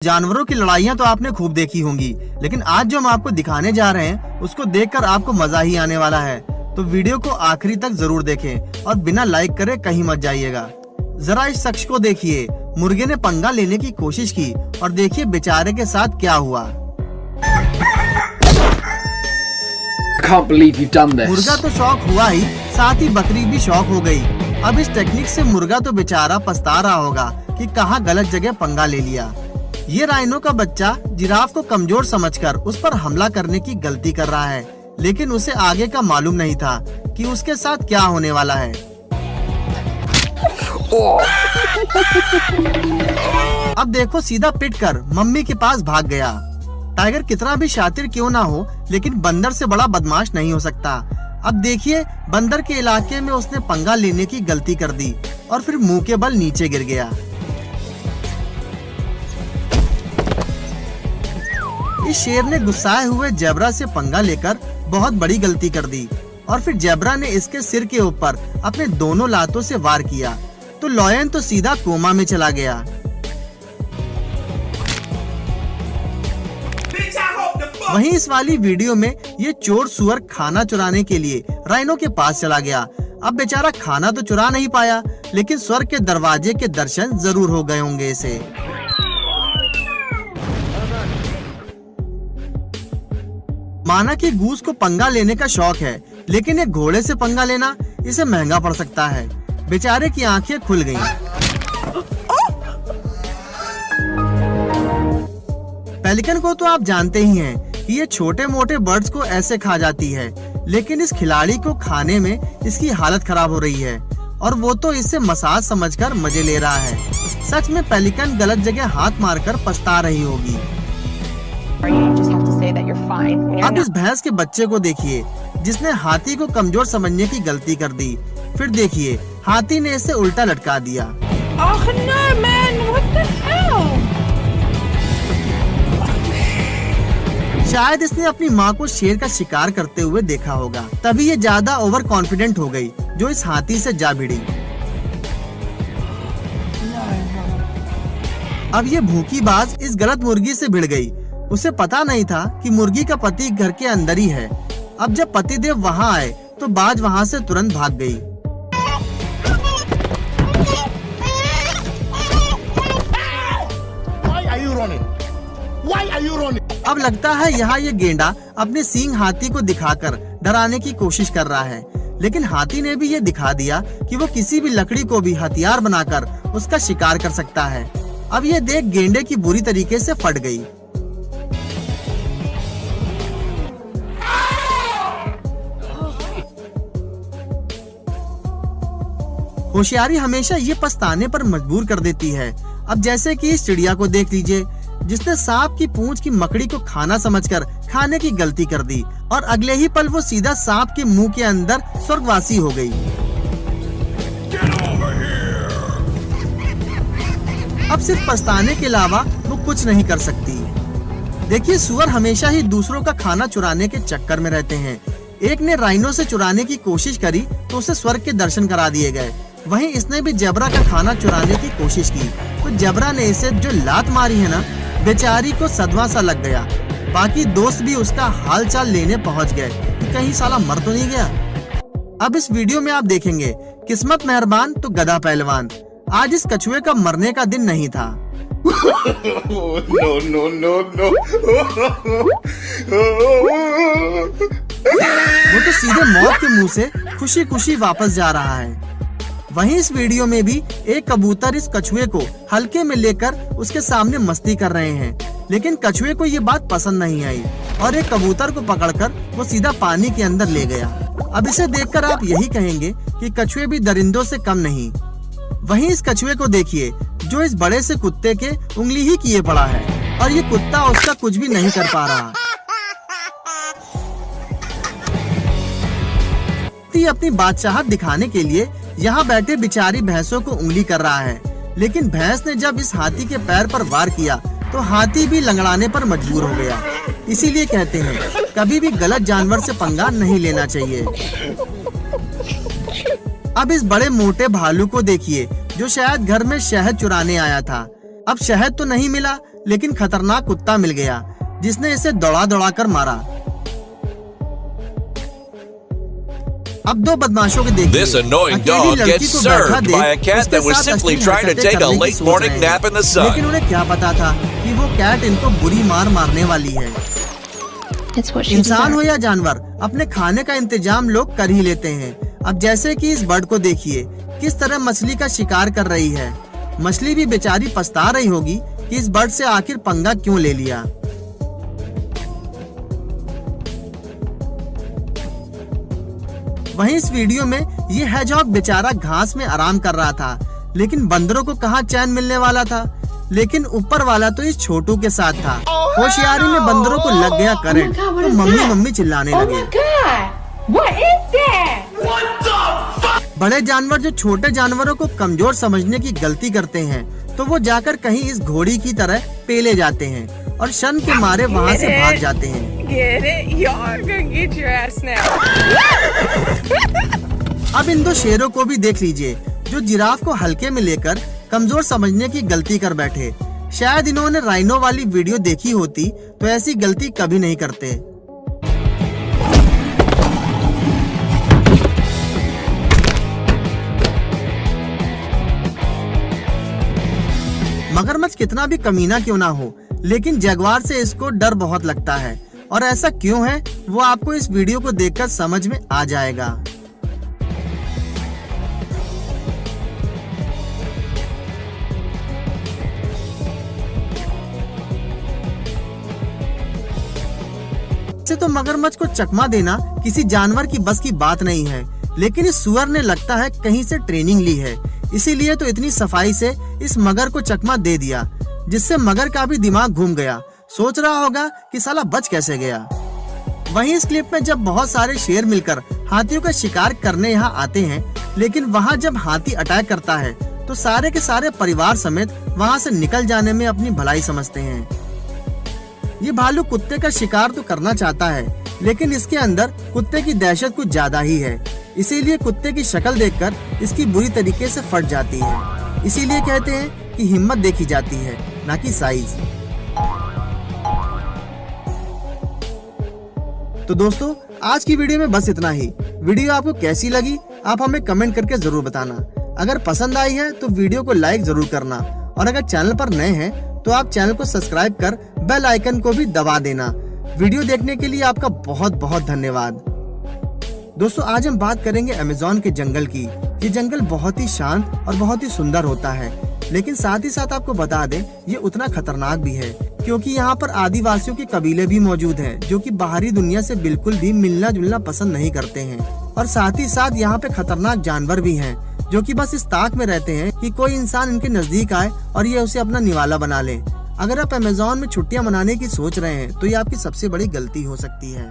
जानवरों की लड़ाइयाँ तो आपने खूब देखी होंगी, लेकिन आज जो हम आपको दिखाने जा रहे हैं उसको देखकर आपको मजा ही आने वाला है। तो वीडियो को आखिरी तक जरूर देखें और बिना लाइक करे कहीं मत जाइएगा। जरा इस शख्स को देखिए, मुर्गे ने पंगा लेने की कोशिश की और देखिए बेचारे के साथ क्या हुआ। मुर्गा तो शौक हुआ ही, साथ ही बकरी भी शौक हो गई। अब इस टेक्निक से मुर्गा तो बेचारा पछता रहा होगा कि कहाँ गलत जगह पंगा ले लिया। ये राइनो का बच्चा जिराफ को कमजोर समझकर उस पर हमला करने की गलती कर रहा है, लेकिन उसे आगे का मालूम नहीं था कि उसके साथ क्या होने वाला है। अब देखो, सीधा पिटकर मम्मी के पास भाग गया। टाइगर कितना भी शातिर क्यों ना हो, लेकिन बंदर से बड़ा बदमाश नहीं हो सकता। अब देखिए, बंदर के इलाके में उसने पंगा लेने की गलती कर दी और फिर मुंह के बल नीचे गिर गया। इस शेर ने गुस्साए हुए जेब्रा से पंगा लेकर बहुत बड़ी गलती कर दी और फिर जेब्रा ने इसके सिर के ऊपर अपने दोनों लातों से वार किया तो लॉयन तो सीधा कोमा में चला गया। वहीं इस वाली वीडियो में ये चोर सुअर खाना चुराने के लिए राइनो के पास चला गया। अब बेचारा खाना तो चुरा नहीं पाया, लेकिन स्वर्ग के दरवाजे के दर्शन जरूर हो गए होंगे इसे। माना कि गूस को पंगा लेने का शौक है, लेकिन एक घोड़े से पंगा लेना इसे महंगा पड़ सकता है। बेचारे की आंखें खुल गईं। पेलिकन को तो आप जानते ही हैं कि ये छोटे मोटे बर्ड्स को ऐसे खा जाती है, लेकिन इस खिलाड़ी को खाने में इसकी हालत खराब हो रही है और वो तो इसे मसाज समझकर मजे ले रहा है। सच में पेलिकन गलत जगह हाथ मारकर पछता रही होगी। अब इस भैंस के बच्चे को देखिए, जिसने हाथी को कमजोर समझने की गलती कर दी। फिर देखिए, हाथी ने इसे उल्टा लटका दिया। शायद इसने अपनी माँ को शेर का शिकार करते हुए देखा होगा, तभी ये ज्यादा ओवर कॉन्फिडेंट हो गई जो इस हाथी से जा भिड़ी। अब ये भूखी बाज इस गलत मुर्गी से भिड़ गई। उसे पता नहीं था कि मुर्गी का पति घर के अंदर ही है। अब जब पतिदेव वहाँ आए तो बाज वहाँ से तुरंत भाग गई। अब लगता है यहाँ ये गेंडा अपने सींग हाथी को दिखाकर डराने की कोशिश कर रहा है, लेकिन हाथी ने भी ये दिखा दिया कि वो किसी भी लकड़ी को भी हथियार बनाकर उसका शिकार कर सकता है। अब ये देख गेंडे की बुरी तरीके से फट गई। होशियारी हमेशा ये पछताने पर मजबूर कर देती है। अब जैसे कि इस चिड़िया को देख लीजिए, जिसने सांप की पूंछ की मकड़ी को खाना समझकर खाने की गलती कर दी और अगले ही पल वो सीधा सांप के मुंह के अंदर स्वर्गवासी हो गई। अब सिर्फ पछताने के अलावा वो कुछ नहीं कर सकती। देखिए, सुअर हमेशा ही दूसरों का खाना चुराने के चक्कर में रहते हैं। एक ने राइनो से चुराने की कोशिश करी तो उसे स्वर्ग के दर्शन करा दिए गए। वहीं इसने भी जेब्रा का खाना चुराने की कोशिश की तो जेब्रा ने इसे जो लात मारी है ना, बेचारी को सदमा सा लग गया। बाकी दोस्त भी उसका हालचाल लेने पहुंच गए कि कहीं साला मर तो नहीं गया। अब इस वीडियो में आप देखेंगे, किस्मत मेहरबान तो गधा पहलवान। आज इस कछुए का मरने का दिन नहीं था। वो तो सीधे मौत के मुंह से खुशी खुशी वापस जा रहा है। वहीं इस वीडियो में भी एक कबूतर इस कछुए को हल्के में लेकर उसके सामने मस्ती कर रहे हैं, लेकिन कछुए को ये बात पसंद नहीं आई और एक कबूतर को पकड़कर वो सीधा पानी के अंदर ले गया। अब इसे देखकर आप यही कहेंगे कि कछुए भी दरिंदों से कम नहीं। वहीं इस कछुए को देखिए, जो इस बड़े से कुत्ते के उंगली ही किए पड़ा है और ये कुत्ता उसका कुछ भी नहीं कर पा रहा। अपनी बादशाहत दिखाने के लिए यहाँ बैठे बेचारी भैंसों को उंगली कर रहा है, लेकिन भैंस ने जब इस हाथी के पैर पर वार किया तो हाथी भी लंगड़ाने पर मजबूर हो गया। इसीलिए कहते हैं, कभी भी गलत जानवर से पंगा नहीं लेना चाहिए। अब इस बड़े मोटे भालू को देखिए, जो शायद घर में शहद चुराने आया था। अब शहद तो नहीं मिला, लेकिन खतरनाक कुत्ता मिल गया जिसने इसे दौड़ा कर मारा। अब दो बदमाशों को देखिए। This annoying अकेली dog लड़की gets को बैठा served देख by a cat उसके that was साथ simply असली trying to हरकतें take a करने की late सोच morning रहे हैं। nap in the sun. लेकिन उन्हें क्या पता था कि वो कैट इनको बुरी मार मारने वाली है। इंसान हो या जानवर, अपने खाने का इंतजाम लोग कर ही लेते हैं। अब जैसे कि इस बर्ड को देखिए किस तरह मछली का शिकार कर रही है। मछली भी बेचारी पछता रही होगी कि इस बर्ड से आखिर पंगा क्यों ले लिया। वहीं इस वीडियो में ये हेजहॉग बेचारा घास में आराम कर रहा था, लेकिन बंदरों को कहाँ चैन मिलने वाला था। लेकिन ऊपर वाला तो इस छोटू के साथ था। होशियारी में बंदरों को लग गया करंट, तो मम्मी मम्मी चिल्लाने लगे। बड़े जानवर जो छोटे जानवरों को कमजोर समझने की गलती करते हैं, तो वो जाकर कहीं इस घोड़ी की तरह पेले जाते हैं और शर्म के मारे वहाँ से भाग जाते हैं। अब इन दो शेरों को भी देख लीजिए जो जिराफ को हल्के में लेकर कमजोर समझने की गलती कर बैठे। शायद इन्होंने राइनो वाली वीडियो देखी होती तो ऐसी गलती कभी नहीं करते। मगरमच्छ कितना भी कमीना क्यों ना हो, लेकिन जगुआर से इसको डर बहुत लगता है। और ऐसा क्यों है वो आपको इस वीडियो को देखकर समझ में आ जाएगा। से तो मगरमच्छ को चकमा देना किसी जानवर की बस की बात नहीं है, लेकिन इस सुअर ने लगता है कहीं से ट्रेनिंग ली है, इसीलिए तो इतनी सफाई से इस मगर को चकमा दे दिया, जिससे मगर का भी दिमाग घूम गया। सोच रहा होगा कि साला बच कैसे गया। वहीं इस क्लिप में जब बहुत सारे शेर मिलकर हाथियों का शिकार करने यहाँ आते हैं, लेकिन वहाँ जब हाथी अटैक करता है तो सारे के सारे परिवार समेत वहाँ से निकल जाने में अपनी भलाई समझते हैं। ये भालू कुत्ते का शिकार तो करना चाहता है, लेकिन इसके अंदर कुत्ते की दहशत कुछ ज्यादा ही है, इसीलिए कुत्ते की शक्ल देखकर इसकी बुरी तरीके से फट जाती है। इसीलिए कहते हैं कि हिम्मत देखी जाती है, ना कि साइज। तो दोस्तों आज की वीडियो में बस इतना ही। वीडियो आपको कैसी लगी आप हमें कमेंट करके जरूर बताना। अगर पसंद आई है तो वीडियो को लाइक जरूर करना, और अगर चैनल पर नए हैं तो आप चैनल को सब्सक्राइब कर बेल आइकन को भी दबा देना। वीडियो देखने के लिए आपका बहुत बहुत धन्यवाद। दोस्तों आज हम बात करेंगे अमेज़न के जंगल की। ये जंगल बहुत ही शांत और बहुत ही सुंदर होता है, लेकिन साथ ही साथ आपको बता दें ये उतना खतरनाक भी है, क्योंकि यहाँ पर आदिवासियों के कबीले भी मौजूद हैं जो कि बाहरी दुनिया से बिल्कुल भी मिलना जुलना पसंद नहीं करते हैं। और साथ ही साथ यहाँ पे खतरनाक जानवर भी हैं जो कि बस इस ताक में रहते हैं कि कोई इंसान इनके नजदीक आए और ये उसे अपना निवाला बना ले। अगर आप अमेज़न में छुट्टियां मनाने की सोच रहे हैं तो ये आपकी सबसे बड़ी गलती हो सकती है।